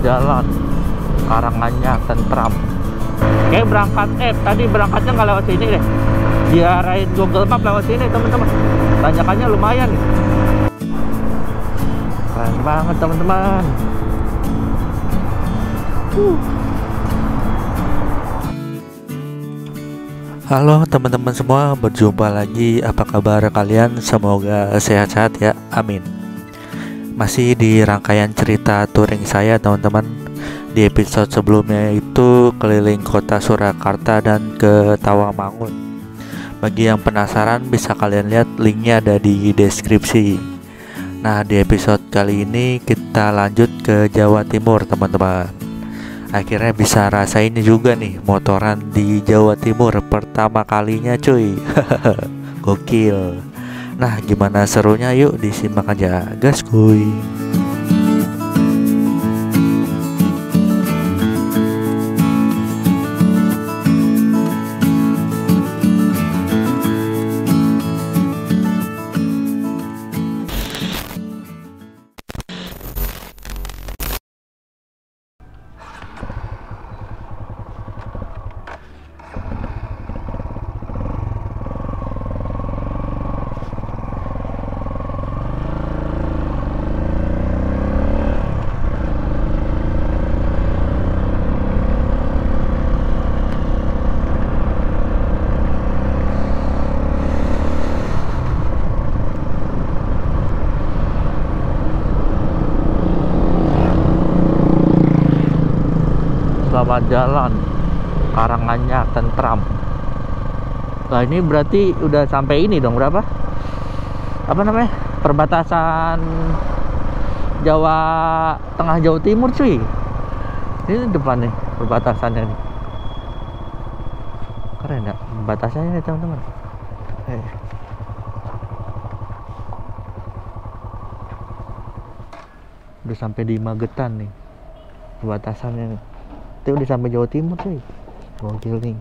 Jalan Karanganyar tentram. Kayak tadi berangkatnya nggak lewat sini deh. Diarahin Google Map lewat sini teman-teman. Tanjakannya lumayan nih. Keren banget teman-teman. Halo teman-teman semua, berjumpa lagi. Apa kabar kalian? Semoga sehat-sehat ya, amin. Masih di rangkaian cerita touring saya teman-teman. Di episode sebelumnya itu keliling kota Surakarta dan ke Tawamangun. Bagi yang penasaran bisa kalian lihat linknya ada di deskripsi. Nah, di episode kali ini kita lanjut ke Jawa Timur teman-teman. Akhirnya bisa rasain juga nih motoran di Jawa Timur pertama kalinya cuy. Gokil. Nah, gimana serunya, yuk disimak aja, gas kuy. Selamat jalan Karanganyar tentram. Nah, ini berarti udah sampai ini dong, berapa? Apa namanya? Perbatasan Jawa Tengah Jawa Timur cuy. Ini depan nih perbatasannya nih. Keren ya perbatasannya nih teman-teman. Udah sampai di Magetan nih perbatasannya nih. Itu udah sampai Jawa Timur cuy. Gokil nih,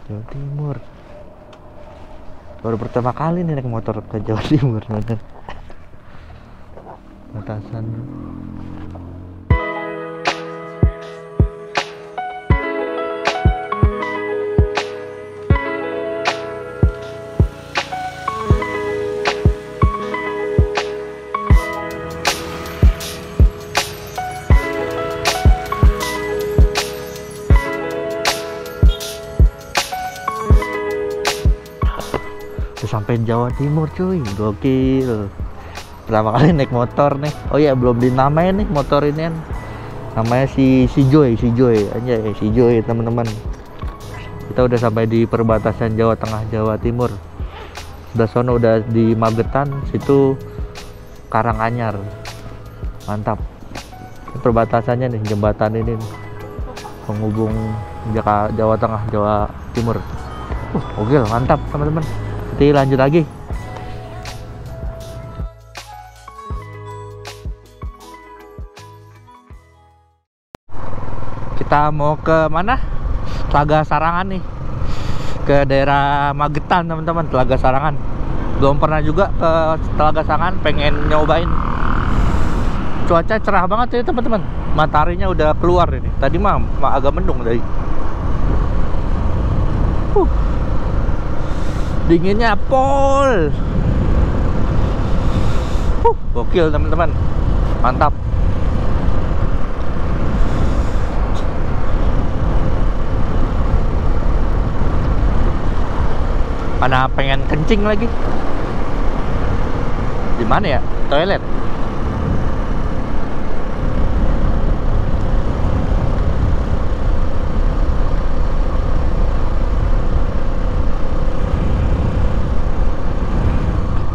Jawa Timur. Baru pertama kali nih naik motor ke Jawa Timur bener. Batasan. Sampai Jawa Timur cuy, gokil. Pertama kali naik motor nih. Oh iya, belum dinamain nih motor ini kan. Namanya si Joy anjay, si Joy teman-teman. Kita udah sampai di perbatasan Jawa Tengah Jawa Timur. Udah sono udah di Magetan, situ Karanganyar. Mantap. Ini perbatasannya nih, jembatan ini nih, penghubung Jawa Tengah Jawa Timur. Gokil, mantap teman-teman. Nanti lanjut lagi. Kita mau ke mana? Telaga Sarangan nih. Ke daerah Magetan teman-teman, Telaga Sarangan. Belum pernah juga ke Telaga Sarangan, pengen nyobain. Cuaca cerah banget ya teman-teman. Mataharinya udah keluar ini. Tadi mah agak mendung tadi. Dinginnya pol. Gokil teman-teman. Mantap. Mana pengen kencing lagi. Di mana ya? Toilet.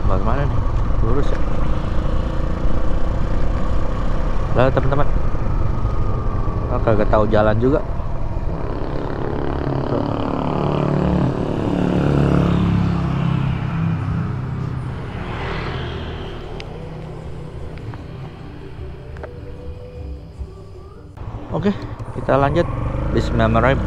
Bagaimana nih? Lurus ya? Lalu teman-teman, kagak tahu jalan juga. Oke, kita lanjut. Bismillahirrahmanirrahim.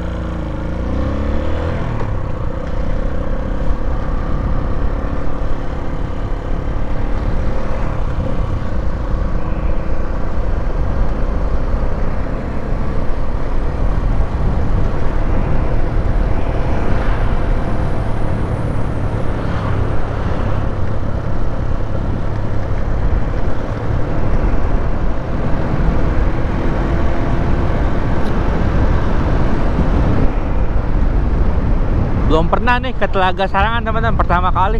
Belum pernah nih ke Telaga Sarangan teman-teman, pertama kali.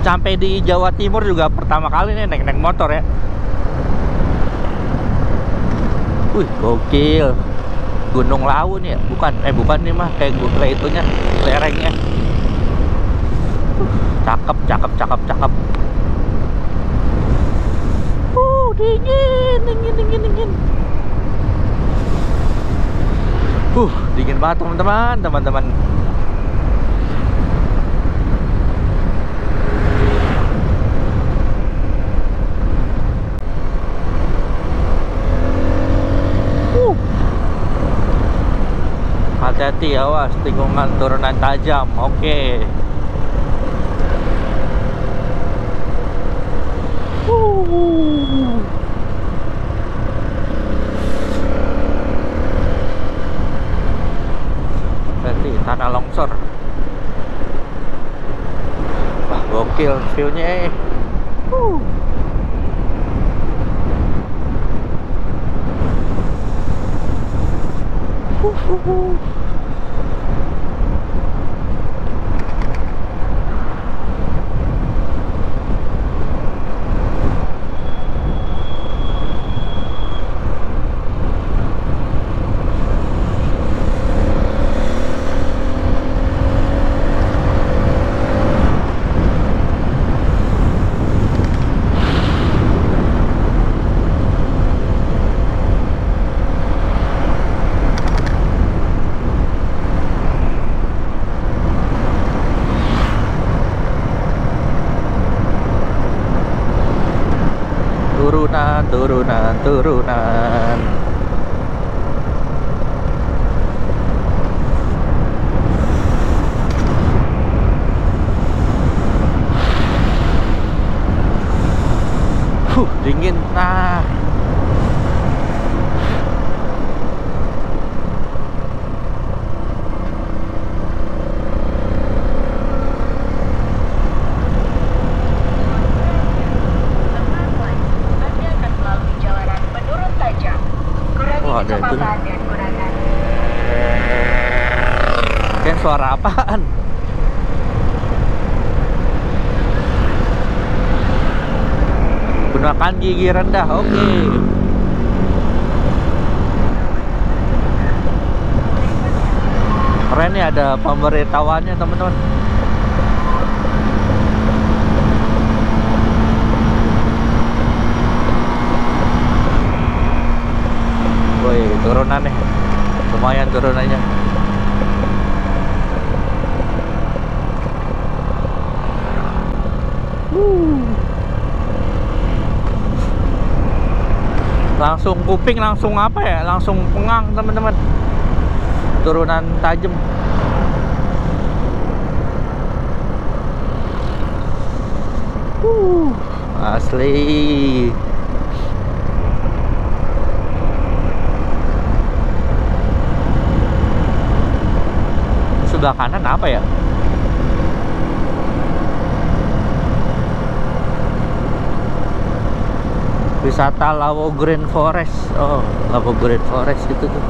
Sampai di Jawa Timur juga pertama kali nih naik motor ya. Wih, gokil. Gunung Lawu nih ya? Bukan nih mah, kayak itunya, lerengnya. Cakep. Dingin. Dingin banget teman-teman. Hati-hati, awas tikungan turunan tajam. Oke. Hati, tanah longsor. Wah, gokil view-nya. Turunan. Dingin. Ada itu. Kayak suara apaan? Gunakan gigi rendah. Oke. Keren nih, ada pemberitahuannya teman-teman. Turunan nih, lumayan turunannya. Langsung kuping, langsung apa ya, langsung pengang teman-teman. Turunan tajam. Asli. Sebelah kanan apa ya? Wisata Lawu Green Forest. Oh, Lawu Green Forest itu tuh.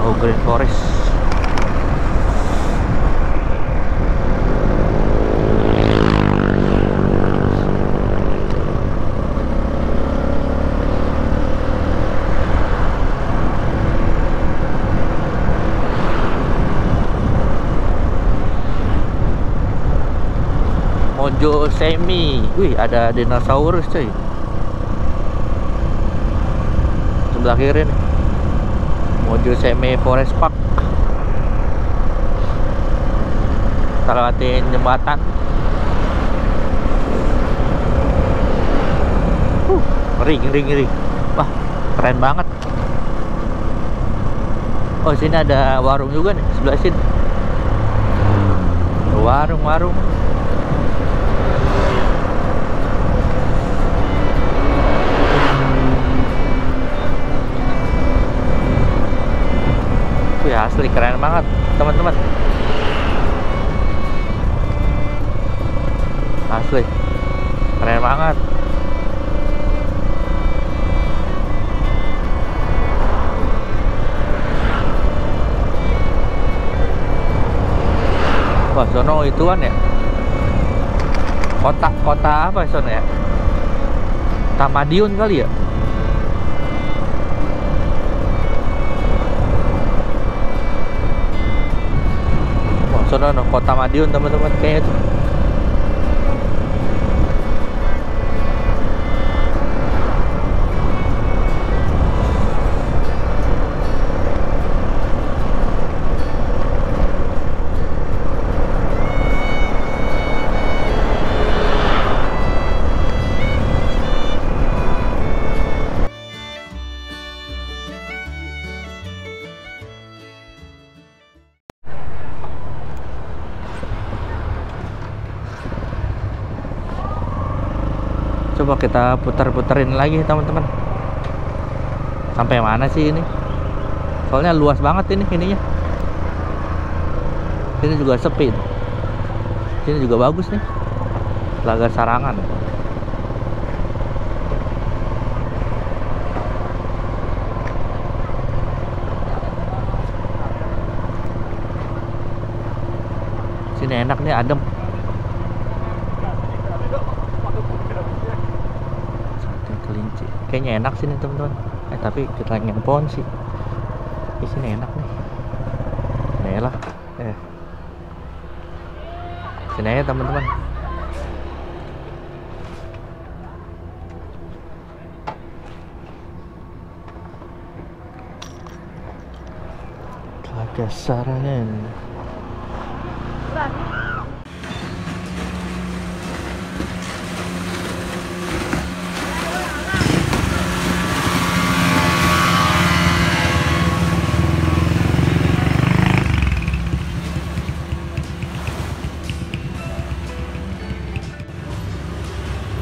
Lawu Green Forest. Mojo Semi. Wih, ada dinosaurus cuy. Sebelah kiri nih, Mojo Semi Forest Park. Kita lewatin jembatan. Ngeri. Wah, keren banget. Oh, sini ada warung juga nih, sebelah sini. Warung. Ya, asli keren banget teman-teman. Asli keren banget. Wah, sono ituan ya. Kota apa sono ya? Madiun kali ya? Wah, sono kota Madiun teman-teman kayaknya tuh. Coba kita putar-puterin lagi teman-teman. Sampai mana sih ini? Soalnya luas banget ininya. Sini juga sepi. Sini juga bagus nih. Telaga Sarangan. Sini enak nih, adem. Kelinci kayaknya enak sini teman-teman. Tapi kita ngelepon sih. Di sini enak nih. Nih lah. Sini aja teman-teman. Telaga Sarangan.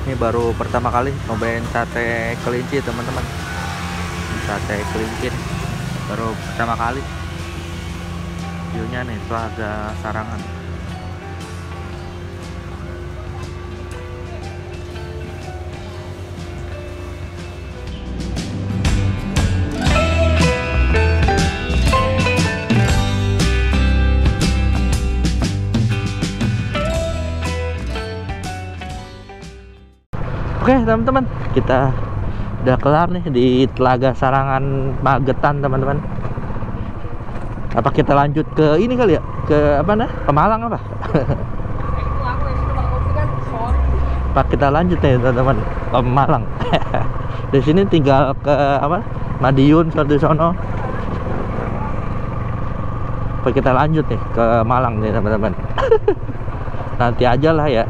Ini baru pertama kali nyobain sate kelinci teman-teman. Sate kelinci nih. Baru pertama kali. Viewnya nih Telaga Sarangan. Oke teman-teman, kita udah kelar nih di Telaga Sarangan Magetan teman-teman. Apa kita lanjut ke ini kali ya? Ke apa Ke Malang apa? Pak kita lanjut nih teman-teman ke Malang. Di sini tinggal ke Madiun seperti sono. Pak kita lanjut nih ke Malang nih teman-teman. Nanti aja lah ya.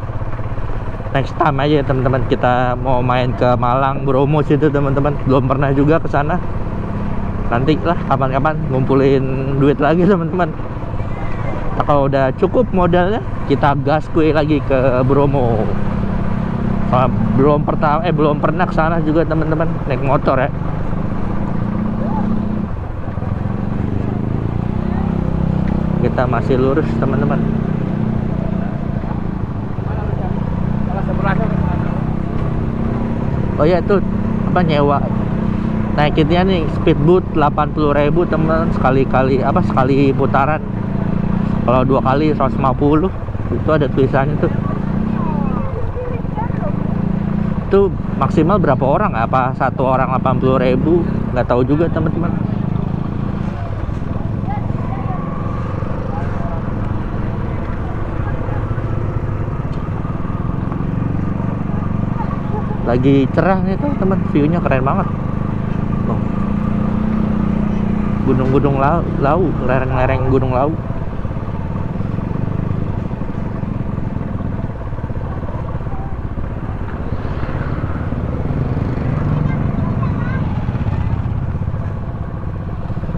Next time aja ya teman-teman, kita mau main ke Malang, Bromo situ teman-teman. Belum pernah juga ke sana. Nanti lah kapan-kapan ngumpulin duit lagi teman-teman. Nah, kalau udah cukup modalnya, kita gas kue lagi ke Bromo. Belum pernah ke sana juga teman-teman, naik motor ya. Kita masih lurus teman-teman. Oh ya itu nyewa naikinnya nih speedboat 80.000 teman, sekali putaran. Kalau 2 kali 150. Itu ada tulisannya tuh. Itu maksimal berapa orang? Apa satu orang 80.000? Nggak tahu juga teman-teman. Lagi cerah nih teman, viewnya keren banget. Gunung-gunung lau, lereng-lereng gunung lau.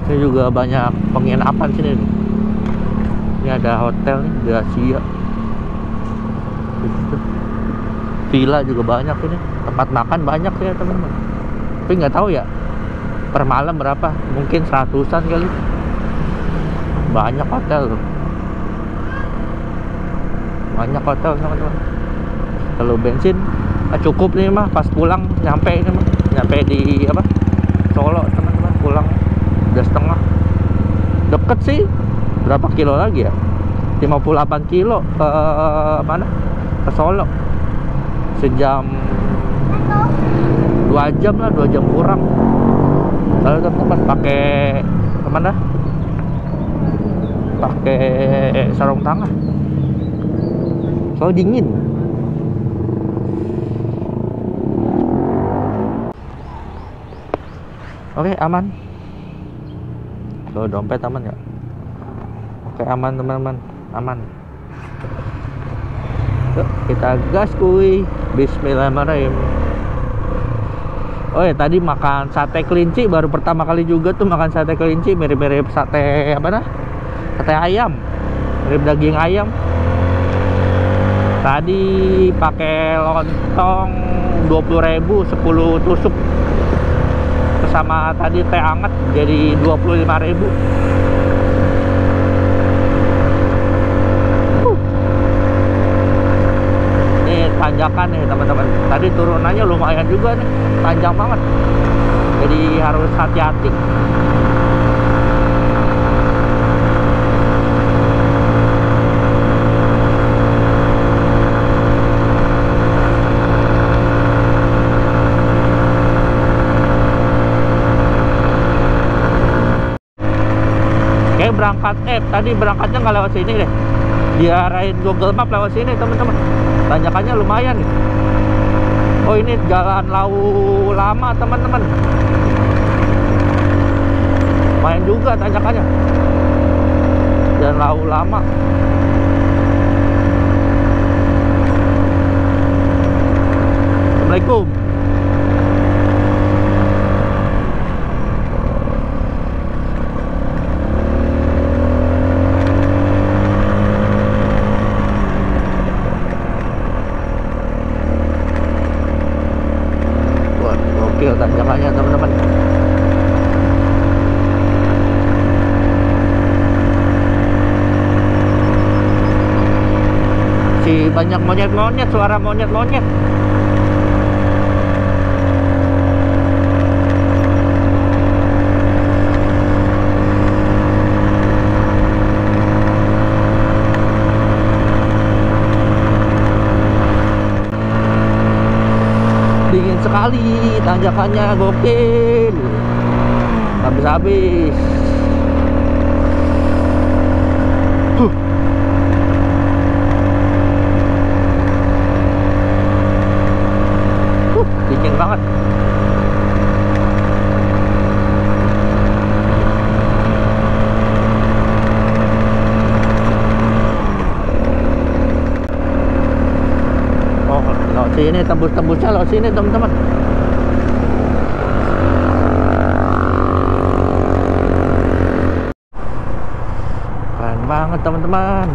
Ini juga banyak penginapan sini nih. Ini ada hotel nih, Gracia. Villa juga banyak ini. Tempat makan banyak ya teman-teman. Tapi nggak tahu ya per malam berapa, mungkin 100-an kali. Banyak hotel tuh. Banyak hotel teman-teman. Kalau bensin cukup nih mah pas pulang nyampe ini mah. Nyampe di Solo teman-teman, pulang udah setengah. Deket sih. Berapa kilo lagi ya? 58 kilo ke mana? Ke Solo. Sejam 2 jam lah, 2 jam kurang. Lalu teman-teman pakai kemana? Pakai sarung tangan. Soalnya dingin. Oke, aman. Tuh, dompet aman nggak? Oke, aman teman-teman, aman. Yuk, kita gas kuy. Bismillahirrahmanirrahim. Oh ya, tadi makan sate kelinci, baru pertama kali juga tuh makan sate kelinci, mirip-mirip sate apa nah? Sate ayam, mirip daging ayam. Tadi pakai lontong 20.000 10 tusuk. Sama tadi teh hangat jadi 25.000. Tanjakan nih teman-teman, tadi turunannya lumayan juga nih, panjang banget, jadi harus hati-hati. Kayak berangkat tadi berangkatnya nggak lewat sini deh, diarahin Google Map lewat sini teman-teman. Tanjakannya lumayan nih. Oh, ini jalan Lau lama teman-teman. Lumayan juga tanjakannya. Jalan Lau lama. Assalamualaikum. Tanjakannya teman-teman. Si banyak monyet-monyet, suara monyet-monyet. Dingin sekali, tanjakannya gokil, habis-habis. Dingin banget. Lewat sini, tembus-tembusnya lewat sini teman-teman. Keren banget teman-teman.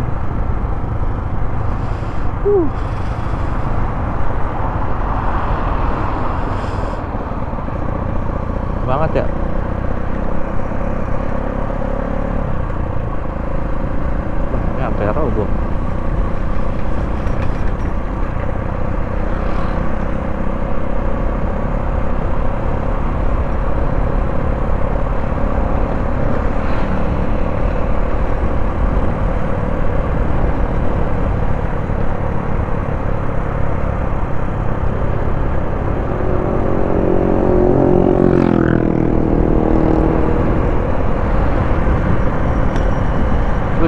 Banget ya. Ini sampai roboh.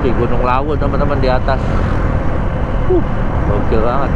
Di Gunung Lawu teman-teman, di atas. Gokil banget.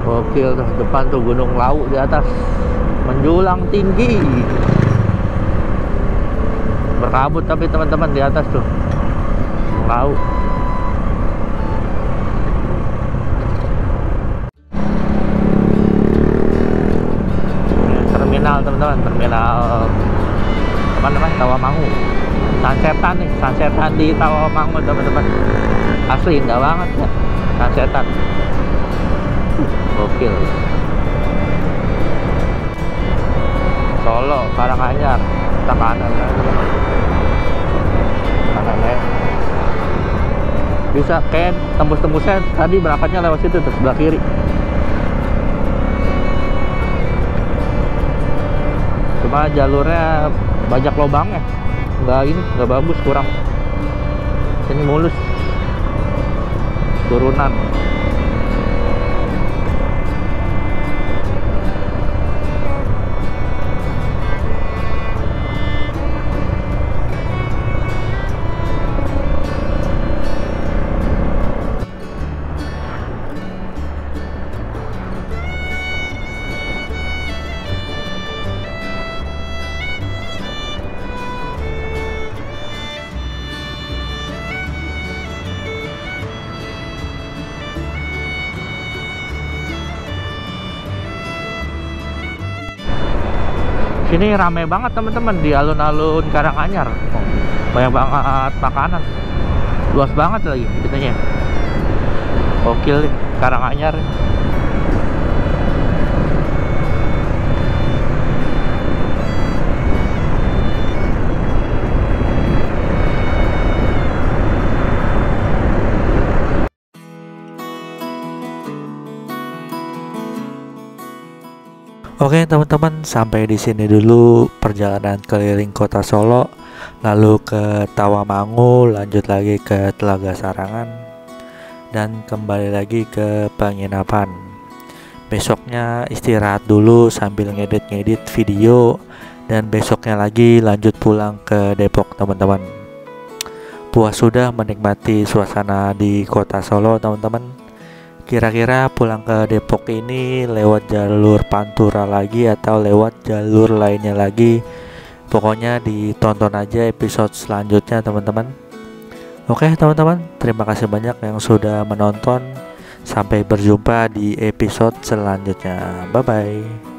Gokil tuh, depan tuh Gunung Lawu di atas, menjulang tinggi, berkabut tapi teman-teman di atas tuh Gunung Lawu. terminal teman-teman, terminal apa namanya, Tawamangu. Sunsetan nih, sunsetan di Tawamangu teman-teman. Asli indah banget ya, sunsetan. Gokil. Solo, Karanganyar, kita kanan kan teman-teman. Kanan ya. Bisa kayak tembus-tembusnya tadi berangkatnya lewat situ tuh, sebelah kiri. Cuma jalurnya banyak lubangnya, nggak bagus, kurang. Sini mulus, turunan. Sini rame banget teman-teman di alun-alun Karanganyar. Banyak banget makanan. Luas banget lagi itunya. Gokil nih Karanganyar. Oke teman-teman, sampai di sini dulu perjalanan keliling kota Solo, lalu ke Tawamangu, lanjut lagi ke Telaga Sarangan, dan kembali lagi ke penginapan. Besoknya istirahat dulu sambil ngedit-ngedit video, dan besoknya lagi lanjut pulang ke Depok teman-teman. Puas sudah menikmati suasana di kota Solo teman-teman. Kira-kira pulang ke Depok ini lewat jalur Pantura lagi atau lewat jalur lainnya lagi? Pokoknya ditonton aja episode selanjutnya teman-teman. Oke teman-teman, terima kasih banyak yang sudah menonton. Sampai berjumpa di episode selanjutnya. Bye bye.